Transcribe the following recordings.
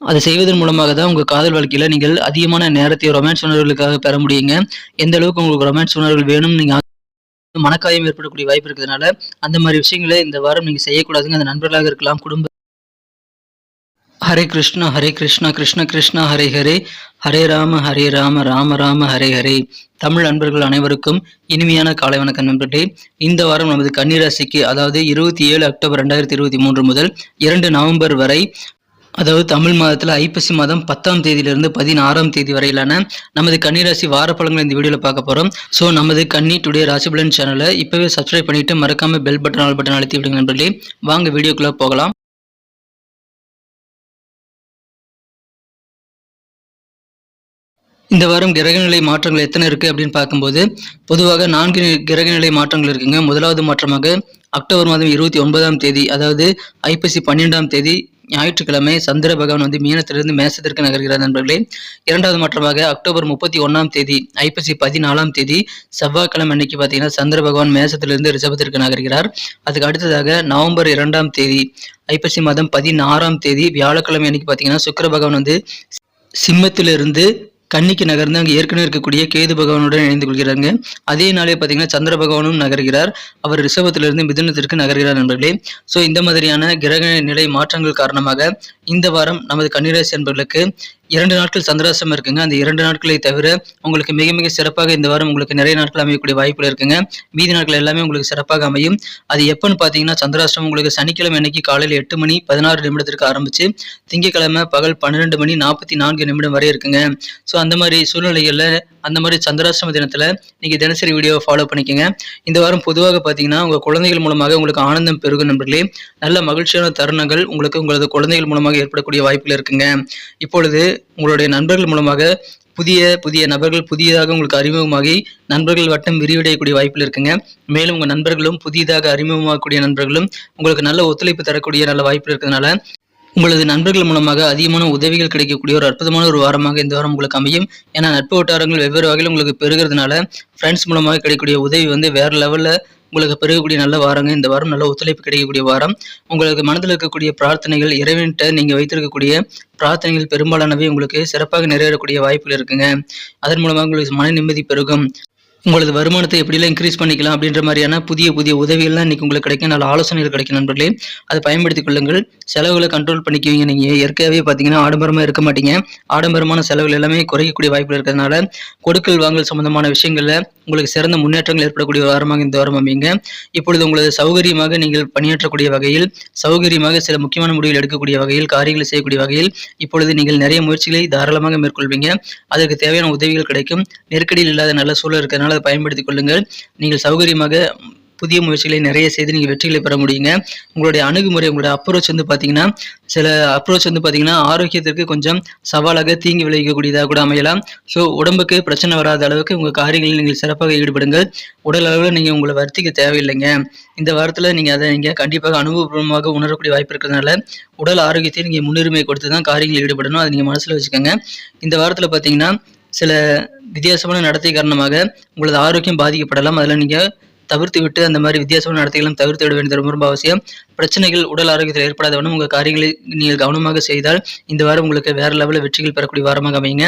அதை செய்வதன் மூலமாக தான் உங்க காதல் வாழ்க்கையில நீங்கள் அதிகமான நேரத்தை ரொமான்ஸ் உணர்வுகளுக்காக பெற முடியுங்க. எந்த அளவுக்கு உங்களுக்கு ரொமான்ஸ் உணர்வுகள் வேணும்னு நீங்க மனக்காயம் ஏற்படக்கூடிய வாய்ப்பு இருக்கிறதுனால, அந்த மாரி விஷயங்கள இந்த வாரம் நீங்க செய்யக்கூடாதுங்க. அது நண்பர்களாக இருக்கலாம், ஹரே கிருஷ்ணா ஹரே கிருஷ்ணா கிருஷ்ண கிருஷ்ணா ஹரே ஹரே, ஹரே ராம ராம ராம ஹரே ஹரே. தமிழ் நண்பர்கள் அனைவருக்கும் இனிமையான காலை வணக்கம் நண்பர்களே. இந்த வாரம் நமது கன்னிராசிக்கு, அதாவது 27 அக்டோபர் 2023 முதல் 2 நவம்பர் வரை, அதாவது தமிழ் மாதத்துல ஐப்பசி மாதம் 10ஆம் தேதியிலிருந்து 16ஆம் தேதி வரையிலான நமது கன்னிராசி வார பலன்களை இந்த வீடியோல பார்க்க போறோம். ஸோ நமது கன்னி டுடே ராசிபலன் சேனலை இப்பவே சப்ஸ்கிரைப் பண்ணிட்டு மறக்காம பெல் பட்டன் ஆல் பட்டன் அழுத்தி விடுங்க நண்பர்களே. வாங்க வீடியோக்குள்ள போகலாம். இந்த வாரம் கிரகநிலை மாற்றங்கள் எத்தனை இருக்கு அப்படின்னு பார்க்கும்போது, பொதுவாக 4 கிரகநிலை மாற்றங்கள் இருக்குங்க. முதலாவது மாற்றமாக அக்டோபர் மாதம் 29ஆம் தேதி, அதாவது ஐப்பசி 12ஆம் தேதி ஞாயிற்றுக்கிழமை சந்திர பகவான் மீனத்திலிருந்து மேசத்திற்கு நகர்கிறார் நண்பர்களே. இரண்டாவது மாற்றமாக அக்டோபர் 31ஆம் தேதி ஐப்பசி 14ஆம் தேதி செவ்வாய்க்கிழமை அன்னைக்கு பார்த்தீங்கன்னா சந்திர பகவான் மேசத்திலிருந்து ரிஷபத்திற்கு நகர்கிறார். அதுக்கு அடுத்ததாக நவம்பர் 2ஆம் தேதி ஐப்பசி மாதம் 16ஆம் தேதி வியாழக்கிழமை அன்னைக்கு பார்த்தீங்கன்னா சுக்கிர பகவான் சிம்மத்திலிருந்து கன்னிக்கு நகர்ந்து அங்கே ஏற்கனவே இருக்கக்கூடிய கேது பகவானுடன் இணைந்து கொள்கிறாங்க. அதே நாளே பார்த்தீங்கன்னா சந்திர பகவானும் நகர்கிறார். அவர் ரிஷபத்திலிருந்து மிதுனத்திற்கு நகர்கிறார் நண்பர்களே. ஸோ இந்த மாதிரியான கிரக நிலை மாற்றங்கள் காரணமாக இந்த வாரம் நமது கன்னிராசி நண்பர்களுக்கு 2 நாட்கள் சந்திராசிரமம் இருக்குங்க. அந்த 2 நாட்களை தவிர உங்களுக்கு மிக மிக சிறப்பாக இந்த வாரம் உங்களுக்கு நிறைய நாட்கள் அமையக்கூடிய வாய்ப்புகள் இருக்குங்க. மீதி நாட்கள் எல்லாமே உங்களுக்கு சிறப்பாக அமையும். அது எப்பன்னு பார்த்தீங்கன்னா, சந்திராசிரமம் உங்களுக்கு சனிக்கிழமை அன்னைக்கு காலையில் 8 மணி 16 நிமிடத்திற்கு ஆரம்பிச்சு திங்கட்கிழமை பகல் 12 மணி 44 நிமிடம் வரை இருக்குங்க. ஸோ அந்த மாதிரி சூழ்நிலைகளில் அந்த மாதிரி சந்திராசிரம தினத்தில் நீங்கள் தினசரி வீடியோவை ஃபாலோ பண்ணிக்கோங்க. இந்த வாரம் பொதுவாக பார்த்தீங்கன்னா உங்கள் குழந்தைகள் மூலமாக உங்களுக்கு ஆனந்தம் பெருகும் நண்பர்களே. நல்ல மகிழ்ச்சியான தருணங்கள் உங்களுக்கு உங்களது குழந்தைகள் மூலமாக ஏற்படக்கூடிய வாய்ப்புகள் இருக்குங்க. இப்பொழுது உங்களுடைய நண்பர்கள் மூலமாக புதிய நபர்கள் புதியதாக உங்களுக்கு அறிமுகமாகி நண்பர்கள் வட்டம் விரிவடையக்கூடிய வாய்ப்புகள் இருக்குங்க. மேலும் உங்கள் நண்பர்களும் புதிதாக அறிமுகமாகக்கூடிய நண்பர்களும் உங்களுக்கு நல்ல ஒத்துழைப்பு தரக்கூடிய நல்ல வாய்ப்பு இருக்கிறதுனால உங்களது நண்பர்கள் மூலமாக அதிகமான உதவிகள் கிடைக்கக்கூடிய ஒரு அற்புதமான ஒரு வாரமாக இந்த வாரம் உங்களுக்கு அமையும். ஏன்னா நட்பு வட்டாரங்கள் வெவ்வேறு வகையில் உங்களுக்கு பெருகிறதுனால ஃப்ரெண்ட்ஸ் மூலமாக கிடைக்கக்கூடிய உதவி வேற லெவலில் உங்களுக்கு பெருகக்கூடிய நல்ல வாரங்க. இந்த வாரம் நல்ல ஒத்துழைப்பு கிடைக்கக்கூடிய வாரம். உங்களுக்கு மனதில் இருக்கக்கூடிய பிரார்த்தனைகள், இறைவன்கிட்ட நீங்கள் வைத்திருக்கக்கூடிய பிரார்த்தனைகள் பெரும்பாலானவை உங்களுக்கு சிறப்பாக நிறைவேறக்கூடிய வாய்ப்புகள் இருக்குங்க. அதன் மூலமாக உங்களுக்கு மன நிம்மதி பெருகும். உங்களது வருமானத்தை எப்படிலாம் இன்க்ரீஸ் பண்ணிக்கலாம் அப்படின்ற மாதிரியான புதிய உதவிகள்லாம் இன்னைக்கு உங்களுக்கு கிடைக்கும். நல்ல ஆலோசனைகள் கிடைக்கும் நண்பர்களே. அதை பயன்படுத்திக் கொள்ளுங்கள். செலவுகளை கண்ட்ரோல் பண்ணிக்குவீங்க. நீங்கள் ஏற்கனவே பார்த்தீங்கன்னா ஆடம்பரமாக இருக்க மாட்டீங்க. ஆடம்பரமான செலவுகள் எல்லாமே குறைக்கக்கூடிய வாய்ப்புகள் இருக்கிறதுனால கொடுக்கல் வாங்கல் சம்பந்தமான விஷயங்களில் உங்களுக்கு சிறந்த முன்னேற்றங்கள் ஏற்படக்கூடிய வாரமாக இந்த வாரம் அமைங்க. இப்பொழுது உங்களது சௌகரியமாக நீங்கள் பணியாற்றக்கூடிய வகையில், சௌகரியமாக சில முக்கியமான முடிவுகள் எடுக்கக்கூடிய வகையில், காரியங்களை செய்யக்கூடிய வகையில் இப்பொழுது நீங்கள் நிறைய முயற்சிகளை தாராளமாக மேற்கொள்வீங்க. அதற்கு தேவையான உதவிகள் கிடைக்கும். நெருக்கடியில் இல்லாத நல்ல சூழல் இருக்கிறதுனால அதை பயன்படுத்திக் கொள்ளுங்கள். நீங்கள் சௌகரியமாக புதிய முயற்சிகளை நிறைய செய்து நீங்கள் வெற்றிகளை பெற முடியுங்க. உங்களுடைய அணுகுமுறை, உங்களுடைய அப்ரோச் பார்த்தீங்கன்னா சில அப்ரோச் பார்த்தீங்கன்னா ஆரோக்கியத்திற்கு கொஞ்சம் சவாலாக தீங்கி விளைவிக்கக்கூடியதாக கூட அமையலாம். ஸோ உடம்புக்கு பிரச்சனை வராத அளவுக்கு உங்கள் காரியங்களில் நீங்கள் சிறப்பாக ஈடுபடுங்கள். உடல் அளவில் நீங்கள் உங்களை வருத்திக்க தேவையில்லைங்க. இந்த வாரத்தில் நீங்கள் அதை கண்டிப்பாக அனுபவபூர்வமாக உணரக்கூடிய வாய்ப்பு இருக்கிறதுனால உடல் ஆரோக்கியத்தை நீங்கள் முன்னுரிமை கொடுத்து தான் காரியங்களில் ஈடுபடணும். அதை நீங்கள் மனசில் வச்சுக்கோங்க. இந்த வாரத்தில் பார்த்தீங்கன்னா சில வித்தியாசமான நடத்தை காரணமாக உங்களது ஆரோக்கியம் பாதிக்கப்படலாம். அதில் நீங்கள் தவிர்த்து விட்டு அந்த மாதிரி வித்தியாசமான நடத்தைகளும் தவிர்த்து விட வேண்டியது ரொம்ப அவசியம். பிரச்சனைகள் உடல் ஆரோக்கியத்தில் ஏற்படாதவனும் உங்கள் காரியங்களை நீங்கள் கவனமாக செய்தால் இந்த வாரம் உங்களுக்கு வேற லெவலில் வெற்றிகள் பெறக்கூடிய வாரமாக அமைங்க.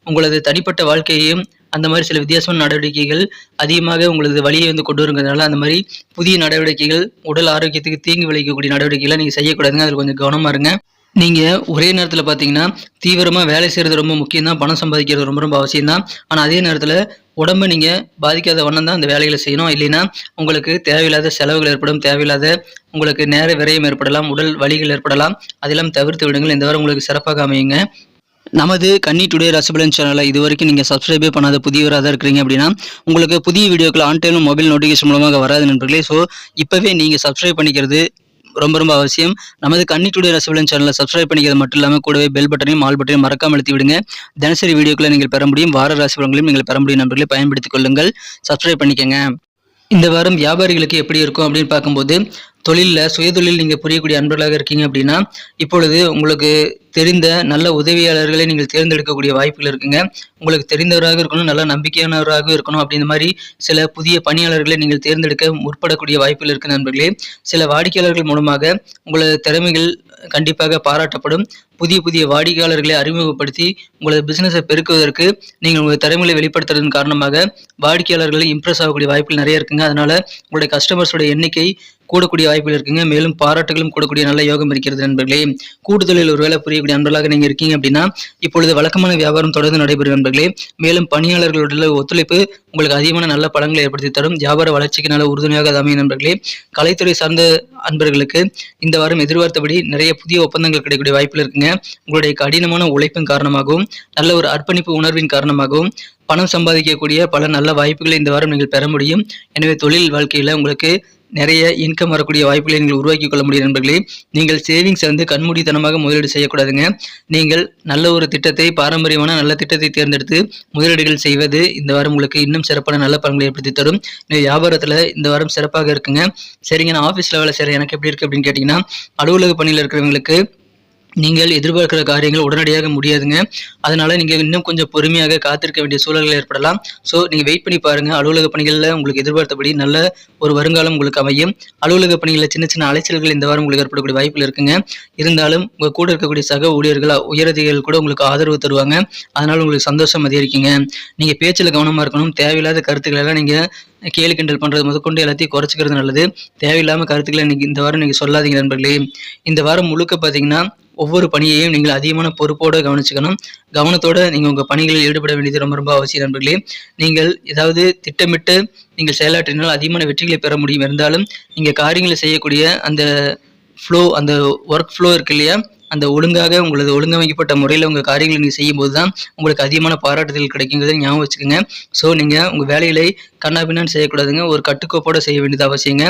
உங்களது தனிப்பட்ட வாழ்க்கையையும் அந்த மாதிரி சில வித்தியாசமான நடவடிக்கைகள் அதிகமாக உங்களது வழியை கொண்டு வருங்கிறதுனால அந்த மாதிரி புதிய நடவடிக்கைகள், உடல் ஆரோக்கியத்துக்கு தீங்கு விளைவிக்கக்கூடிய நடவடிக்கைகளை நீங்கள் செய்யக்கூடாதுங்க. அதில் கொஞ்சம் கவனமாக இருங்க. நீங்கள் ஒரே நேரத்தில் பார்த்தீங்கன்னா தீவிரமாக வேலை செய்கிறது ரொம்ப முக்கியம் தான். பணம் சம்பாதிக்கிறது ரொம்ப ரொம்ப அவசியம் தான். ஆனால் அதே நேரத்தில் உடம்பை நீங்கள் பாதிக்காத வண்ணம் தான் அந்த வேலைகளை செய்யணும். இல்லைன்னா உங்களுக்கு தேவையில்லாத செலவுகள் ஏற்படும். தேவையில்லாத உங்களுக்கு நேர விரயம் ஏற்படலாம். உடல் வலிகள் ஏற்படலாம். அதெல்லாம் தவிர்த்து விடுங்கள். இந்த வாரம் உங்களுக்கு சிறப்பாக அமையுங்க. நமது கன்னி டுடே ராசிபலன் சேனலை இது வரைக்கும் நீங்கள் சப்ஸ்கிரைபே பண்ணாத புதியவராக தான் இருக்கிறீங்க அப்படின்னா உங்களுக்கு புதிய வீடியோக்கள் ஆன் டைம் மொபைல் நோட்டிஃபிகேஷன் மூலமாக வராது நண்பர்களே. ஸோ இப்போவே நீங்கள் சப்ஸ்கிரைப் பண்ணிக்கிறது ரொம்ப ரொம்ப அவசியம். நமது கன்னி டுடே ராசிபலன் சேனலை சப்ஸ்கிரைப் பண்ணிக்கிறது மட்டும் இல்லாமல் கூடவே பெல் பட்டனையும் ஆல் பட்டனையும் மறக்காம அழுத்தி விடுங்க. தினசரி வீடியோக்களை நீங்கள் பெற முடியும். வார ராசிபலன்களையும் நீங்கள் பெற முடியும் நண்பர்களை. பயன்படுத்திக் கொள்ளுங்கள். சப்ஸ்கிரைப் பண்ணிக்கங்க. இந்த வாரம் வியாபாரிகளுக்கு எப்படி இருக்கும் அப்படின்னு பார்க்கும்போது தொழில்ல சுயதொழில் நீங்க புரியக்கூடிய அன்பர்களாக இருக்கீங்க அப்படின்னா, இப்பொழுது உங்களுக்கு தெரிந்த நல்ல உதவியாளர்களை நீங்கள் தேர்ந்தெடுக்கக்கூடிய வாய்ப்புகள் இருக்குங்க. உங்களுக்கு தெரிந்தவராக இருக்கணும், நல்ல நம்பிக்கையானவராக இருக்கணும் அப்படின்ற மாரி சில புதிய பணியாளர்களை நீங்கள் தேர்ந்தெடுக்க முற்படக்கூடிய வாய்ப்புகள் இருக்கு நண்பர்களே. சில வாடிக்கையாளர்கள் மூலமாக உங்களது திறமைகள் கண்டிப்பாக பாராட்டப்படும். புதிய புதிய வாடிக்கையாளர்களை அறிமுகப்படுத்தி உங்களது பிசினஸை பெருக்குவதற்கு நீங்கள் உங்கள் திறமைகளை வெளிப்படுத்துறதன் காரணமாக வாடிக்கையாளர்களை இம்ப்ரெஸ் ஆகக்கூடிய வாய்ப்புகள் நிறைய இருக்குங்க. அதனால உங்களுடைய கஸ்டமர்ஸோட எண்ணிக்கை கூடக்கூடிய வாய்ப்புகள் இருக்குங்க. மேலும் பாராட்டுகளும் கூடக்கூடிய நல்ல யோகம் இருக்கிறது நண்பர்களே. கூடுதலில் ஒரு வேலை புரியக்கூடிய நண்பர்களாக நீங்க இருக்கீங்க அப்படின்னா, இப்பொழுது வழக்கமான வியாபாரம் தொடர்ந்து நடைபெறும் நண்பர்களே. மேலும் பணியாளர்களுடைய ஒத்துழைப்பு உங்களுக்கு அதிகமான நல்ல பலன்களை ஏற்படுத்தி தரும். வியாபார வளர்ச்சிக்கு நல்ல உறுதுணையாக அமையும் நண்பர்களே. கலைத்துறை சார்ந்த அன்பர்களுக்கு இந்த வாரம் எதிர்பார்த்தபடி நிறைய புதிய ஒப்பந்தங்கள் கிடைக்கக்கூடிய வாய்ப்புகள் இருக்குங்க. உங்களுடைய கடினமான உழைப்பின் காரணமாகவும் நல்ல ஒரு அர்ப்பணிப்பு உணர்வின் காரணமாகவும் பணம் சம்பாதிக்கக்கூடிய பல நல்ல வாய்ப்புகளை இந்த வாரம் நீங்கள் பெற முடியும். எனவே தொழில் வாழ்க்கையில உங்களுக்கு நிறைய இன்கம் வரக்கூடிய வாய்ப்புகளை நீங்கள் உருவாக்கி கொள்ள முடியும் நண்பர்களே. நீங்கள் சேவிங்ஸ் வந்து கண்மூடித்தனமாக முதலீடு செய்யக்கூடாதுங்க. நீங்கள் நல்ல ஒரு திட்டத்தை, பாரம்பரியமான நல்ல திட்டத்தை தேர்ந்தெடுத்து முதலீடுகள் செய்வது இந்த வாரம் உங்களுக்கு இன்னும் சிறப்பான நல்ல பலன்களை ஏற்படுத்தி தரும். வியாபாரத்தில் இந்த வாரம் சிறப்பாக இருக்குங்க. சரிங்க, நான் ஆஃபீஸில் வேலை செய்கிறேன், எனக்கு எப்படி இருக்குது அப்படின்னு கேட்டிங்கன்னா, அலுவலக பணியில் இருக்கிறவங்களுக்கு நீங்கள் எதிர்பார்க்கிற காரியங்கள் உடனடியாக முடியாதுங்க. அதனால நீங்க இன்னும் கொஞ்சம் பொறுமையாக காத்திருக்க வேண்டிய சூழல்கள் ஏற்படலாம். ஸோ நீங்க வெயிட் பண்ணி பாருங்க. அலுவலக பணிகளில் உங்களுக்கு எதிர்பார்த்தபடி நல்ல ஒரு வருங்காலம் உங்களுக்கு அமையும். அலுவலக பணிகளில் சின்ன சின்ன அலைச்சல்கள் இந்த வாரம் உங்களுக்கு ஏற்படக்கூடிய வாய்ப்புகள் இருக்குங்க. இருந்தாலும் உங்க கூட இருக்கக்கூடிய சக ஊழியர்கள், உயரதிகாரிகள் கூட உங்களுக்கு ஆதரவு தருவாங்க. அதனால உங்களுக்கு சந்தோஷம் அதிகரிக்குங்க. நீங்க பேச்சில் கவனமா இருக்கணும். தேவையில்லாத கருத்துக்களை எல்லாம் நீங்க கேலி கிண்டல் பண்றது முதற்கொண்டு எல்லாத்தையும் குறைச்சிக்கிறது நல்லது. தேவையில்லாம கருத்துக்களை நீங்க இந்த வாரம் நீங்க சொல்லாதீங்க நண்பர்களே. இந்த வாரம் முழுக்க பாத்தீங்கன்னா ஒவ்வொரு பணியையும் நீங்கள் அதிகமான பொறுப்போடு கவனிச்சுக்கணும். கவனத்தோட நீங்க உங்க பணிகளில் ஈடுபட வேண்டியது ரொம்ப ரொம்ப அவசியம் நண்பர்களே. நீங்கள் ஏதாவது திட்டமிட்டு நீங்கள் செயலாற்றினால் அதிகமான வெற்றிகளை பெற முடியும். இருந்தாலும் நீங்க காரியங்களை செய்யக்கூடிய அந்த அந்த ஒர்க் ஃப்ளோ இருக்கு இல்லையா, அந்த ஒழுங்காக உங்களது ஒழுங்கமைக்கப்பட்ட முறையில் உங்கள் காரியங்களை நீங்கள் செய்யும்போது தான் உங்களுக்கு அதிகமான பாராட்டுதல் கிடைக்குங்கிறத ஞாபகம் வச்சுக்கோங்க. ஸோ நீங்கள் உங்கள் வேலைகளை கண்ணாபின்னான்னு செய்யக்கூடாதுங்க. ஒரு கட்டுக்கோப்போடு செய்ய வேண்டியது அவசியங்க.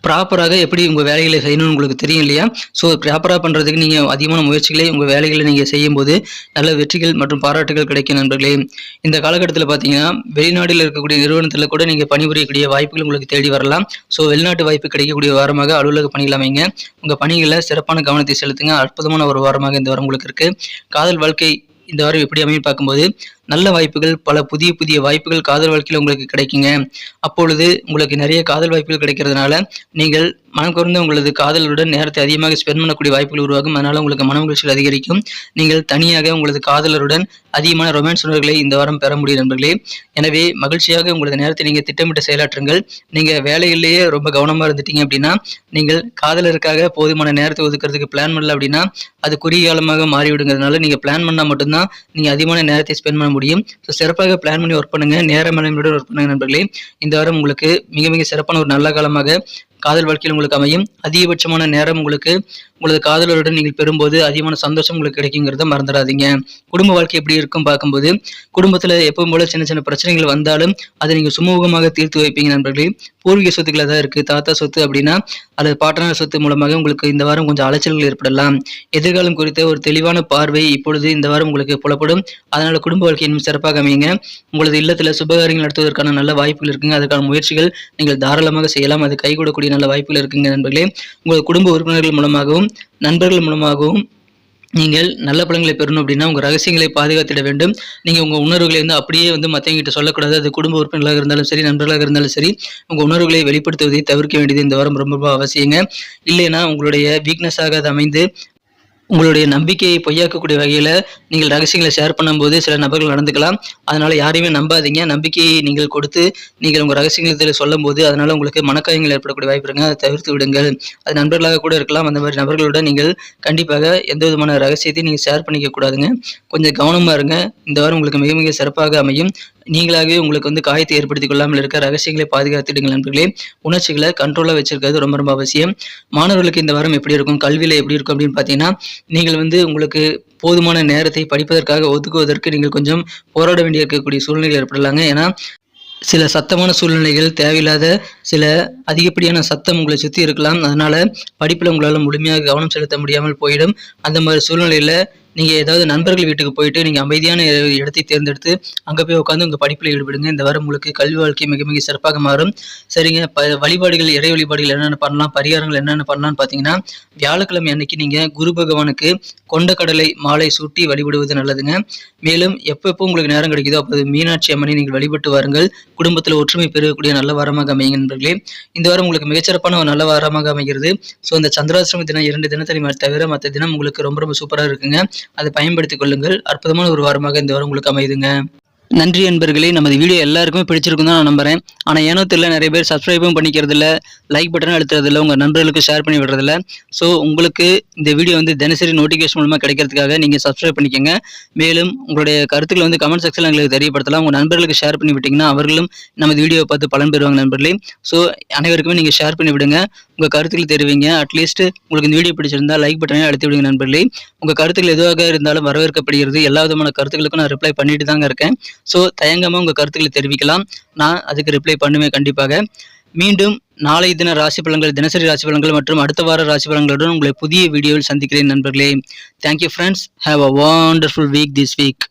ப்ராப்பராக எப்படி உங்கள் வேலைகளை செய்யணும்னு உங்களுக்கு தெரியும் இல்லையா? ஸோ ப்ராப்பராக பண்ணுறதுக்கு நீங்கள் அதிகமான முயற்சிகளை உங்கள் வேலைகளை நீங்கள் செய்யும்போது நல்ல வெற்றிகள் மற்றும் பாராட்டுகள் கிடைக்கும் நண்பர்களே. இந்த காலகட்டத்தில் பார்த்தீங்கன்னா வெளிநாட்டில் இருக்கக்கூடிய நிறுவனத்தில் கூட நீங்கள் பணிபுரியக்கூடிய வாய்ப்புகள் உங்களுக்கு தேடி வரலாம். ஸோ வெளிநாட்டு வாய்ப்பு கிடைக்கக்கூடிய வாரமாக அலுவலக பணிகள் அமைங்க. உங்கள் பணிகளில் சிறப்பான கவனத்தை செலுத்துங்க. அற்புதமான ஒரு வாரமாக இந்த வாரம் உங்களுக்கு இருக்குது. காதல் வாழ்க்கை இந்த வாரம் எப்படி அமையும் பார்க்கும்போது நல்ல வாய்ப்புகள், பல புதிய புதிய வாய்ப்புகள் காதல் வாழ்க்கையில் உங்களுக்கு கிடைக்குங்க. அப்பொழுது உங்களுக்கு நிறைய காதல் வாய்ப்புகள் கிடைக்கிறதுனால நீங்கள் மனம் குறைந்த உங்களது காதலருடன் நேரத்தை அதிகமாக ஸ்பெண்ட் பண்ணக்கூடிய வாய்ப்புகள் உருவாகும். அதனால உங்களுக்கு மன மகிழ்ச்சிகள் அதிகரிக்கும். நீங்கள் தனியாக உங்களது காதலருடன் அதிகமான ரொமான்ஸ் உணர்வுகளை இந்த வாரம் பெற முடியும் நண்பர்களே. எனவே மகிழ்ச்சியாக உங்களது நேரத்தை நீங்கள் திட்டமிட்டு செயலாற்றுங்கள். நீங்கள் வேலைகளிலேயே ரொம்ப கவனமாக இருந்துட்டீங்க அப்படின்னா, நீங்கள் காதலருக்காக போதுமான நேரத்தை ஒதுக்கிறதுக்கு பிளான் பண்ணல அப்படின்னா அது குறுகிய காலமாக மாறிவிடுங்கிறதுனால நீங்கள் பிளான் பண்ணால் மட்டும்தான் நீங்கள் அதிகமான நேரத்தை ஸ்பெண்ட் பண்ண முடியும். ஸோ சிறப்பாக பிளான் பண்ணி ஒர்க் பண்ணுங்க. நேர மேலாண்மையுடன் ஒர்க் பண்ணுங்க நண்பர்களே. இந்த வாரம் உங்களுக்கு மிக மிக சிறப்பான ஒரு நல்ல காலமாக காதல் வாழ்க்கையில் உங்களுக்கு அமையும். அதிகபட்சமான நேரம் உங்களுக்கு உங்களது காதலருடன் நீங்கள் பெறும்போது அதிகமான சந்தோஷம் உங்களுக்கு கிடைக்குங்கிறத மறந்துடாதீங்க. குடும்ப வாழ்க்கை எப்படி இருக்கும் பார்க்கும்போது, குடும்பத்தில் எப்பவும் போல சின்ன சின்ன பிரச்சனைகள் வந்தாலும் அதை நீங்கள் சுமூகமாக தீர்த்து வைப்பீங்க நண்பர்களே. பூர்வீக சொத்துக்கள் தான் இருக்குது, தாத்தா சொத்து அப்படின்னா அல்லது பாட்டனார் சொத்து மூலமாக உங்களுக்கு இந்த வாரம் கொஞ்சம் அலைச்சல்கள் ஏற்படலாம். எதிர்காலம் குறித்த ஒரு தெளிவான பார்வை இப்பொழுது இந்த வாரம் உங்களுக்கு புலப்படும். அதனால குடும்ப வாழ்க்கை இன்னும் சிறப்பாக அமையுங்க. உங்களது இல்லத்தில் சுபகாரியங்கள் நடத்துவதற்கான நல்ல வாய்ப்புகள் இருக்குங்க. அதற்கான முயற்சிகள் நீங்கள் தாராளமாக செய்யலாம். அது கைகூடக்கூடிய நல்ல வாய்ப்புகள் இருக்குங்க நண்பர்களே. உங்களது குடும்ப உறுப்பினர்கள் மூலமாகவும் நண்பர்கள் மூலமாகவும் நீங்கள் நல்ல பலன்களை பெறணும் அப்படின்னா உங்கள் ரகசியங்களை பாதுகாத்திட வேண்டும். நீங்கள் உங்கள் உணர்வுகளை வந்து அப்படியே வந்து மற்றவங்கிட்ட சொல்லக்கூடாது. அது குடும்ப உறுப்பினர்களாக இருந்தாலும் சரி, நண்பர்களாக இருந்தாலும் சரி, உங்கள் உணர்வுகளை வெளிப்படுத்துவதை தவிர்க்க வேண்டியது இந்த வாரம் ரொம்ப ரொம்ப அவசியங்க. இல்லைன்னா உங்களுடைய வீக்னஸாக அது அமைந்து உங்களுடைய நம்பிக்கையை பொய்யாக்கக்கூடிய வகையில் நீங்கள் ரகசியங்களை ஷேர் பண்ணும்போது சில நபர்கள் நடந்துக்கலாம். அதனால யாரையுமே நம்பாதீங்க. நம்பிக்கையை நீங்கள் கொடுத்து நீங்கள் உங்கள் ரகசியங்களை சொல்லும் போது அதனால உங்களுக்கு மனக்காயங்கள் ஏற்படக்கூடிய வாய்ப்பு இருக்குங்க. அதை தவிர்த்து விடுங்கள். அது நண்பர்களாக கூட இருக்கலாம். அந்த மாதிரி நபர்களுடன் நீங்கள் கண்டிப்பாக எந்த விதமான ரகசியத்தையும் நீங்கள் ஷேர் பண்ணிக்க கூடாதுங்க. கொஞ்சம் கவனமாக இருங்க. இந்த வாரம் உங்களுக்கு மிக மிக சிறப்பாக அமையும். நீங்களாகவே உங்களுக்கு வந்து காயத்தை ஏற்படுத்திக் கொள்ளாமல் இருக்க ரகசியங்களை பாதுகாத்துடுங்கள் நண்பர்களே. உணர்ச்சிகளை கண்ட்ரோலாக வச்சிருக்கிறது ரொம்ப ரொம்ப அவசியம். மாணவர்களுக்கு இந்த வாரம் எப்படி இருக்கும், கல்வியில் எப்படி இருக்கும் அப்படின்னு பார்த்தீங்கன்னா, நீங்கள் வந்து உங்களுக்கு போதுமான நேரத்தை படிப்பதற்காக ஒதுக்குவதற்கு நீங்கள் கொஞ்சம் போராட வேண்டி இருக்கக்கூடிய சூழ்நிலைகள் ஏற்படலாங்க. ஏன்னா சில சத்தமான சூழ்நிலைகள், தேவையில்லாத சில அதிகப்படியான சத்தம் உங்களை சுற்றி இருக்கலாம். அதனால படிப்பில் உங்களால் முழுமையாக கவனம் செலுத்த முடியாமல் போயிடும். அந்த மாதிரி சூழ்நிலையில் நீங்கள் ஏதாவது நண்பர்கள் வீட்டுக்கு போயிட்டு நீங்கள் அமைதியான இடத்தை தேர்ந்தெடுத்து அங்கே போய் உட்காந்து உங்கள் படிப்பில் ஈடுபடுங்க. இந்த வாரம் உங்களுக்கு கல்வி வாழ்க்கை மிக மிக சிறப்பாக மாறும். சரிங்க, வழிபாடுகள், இறை வழிபாடுகள் என்னென்ன பண்ணலாம், பரிகாரங்கள் என்னென்ன பண்ணலாம்னு பார்த்தீங்கன்னா, வியாழக்கிழமை அன்னைக்கு நீங்கள் குரு பகவானுக்கு கொண்டக்கடலை மாலை சூட்டி வழிபடுவது நல்லதுங்க. மேலும் எப்பப்போ உங்களுக்கு நேரம் கிடைக்குதோ அப்போது மீனாட்சி அம்மனை நீங்கள் வழிபட்டு வாருங்கள். குடும்பத்தில் ஒற்றுமை பெறக்கூடிய நல்ல வாரமாக அமையுங்க நண்பர்களே. இந்த வாரம் உங்களுக்கு மிகச்சிறப்பான ஒரு நல்ல வாரமாக அமைகிறது. ஸோ இந்த சந்திராசிரம தினம் 2 தினத்தை தவிர மற்ற தினம் உங்களுக்கு ரொம்ப ரொம்ப சூப்பராக இருக்குங்க. அதை பயன்படுத்திக் கொள்ளுங்கள். அற்புதமான ஒரு வாரமாக இந்த வாரம் உங்களுக்கு அமையுதுங்க. நன்றி நண்பர்களே. நமது வீடியோ எல்லாருக்குமே பிடிச்சிருக்கும் தான் நான் நம்புறேன். ஆனால் ஏனோ தெரியல, நிறைய பேர் சப்ஸ்கிரைபும் பண்ணிக்கிறதில்ல, லைக் பட்டனும் அழுத்துறதில்ல, உங்கள் நண்பர்களுக்கு ஷேர் பண்ணி விடுறதில்ல. ஸோ உங்களுக்கு இந்த வீடியோ தினசரி நோட்டிஃபிகேஷன் மூலமாக கிடைக்கிறதுக்காக நீங்கள் சப்ஸ்கிரைப் பண்ணிக்கோங்க. மேலும் உங்களுடைய கருத்துக்களை கமெண்ட் செக்ஷனில் எங்களுக்கு தெரியப்படுத்தலாம். உங்கள் நண்பர்களுக்கு ஷேர் பண்ணி விட்டிங்கன்னா அவர்களும் நமது வீடியோவை பார்த்து பலன் பெறுவாங்க நண்பர்களே. ஸோ அனைவருக்குமே நீங்கள் ஷேர் பண்ணி விடுங்க, உங்கள் கருத்துக்களை தெரிவிங்க. அட்லீஸ்ட் உங்களுக்கு இந்த வீடியோ பிடிச்சிருந்தா லைக் பட்டனை அழுத்தி விடுங்க நண்பர்களே. உங்கள் கருத்துக்கள் எதுவாக இருந்தாலும் வரவேற்கப்படுகிறது. எல்லா விதமான கருத்துக்களுக்கும் நான் ரிப்ளை பண்ணிட்டு தாங்க இருக்கேன். ஸோ தயங்காமல் உங்கள் கருத்துக்களை தெரிவிக்கலாம். நான் அதுக்கு ரிப்ளை பண்ணுவேன் கண்டிப்பாக. மீண்டும் நாளை தின ராசி பலன்கள், தினசரி ராசி பலன்கள் மற்றும் அடுத்த வார ராசி பலன்களுடன் உங்களை புதிய வீடியோவில் சந்திக்கிறேன் நண்பர்களே. Thank you friends. Have a wonderful week this week.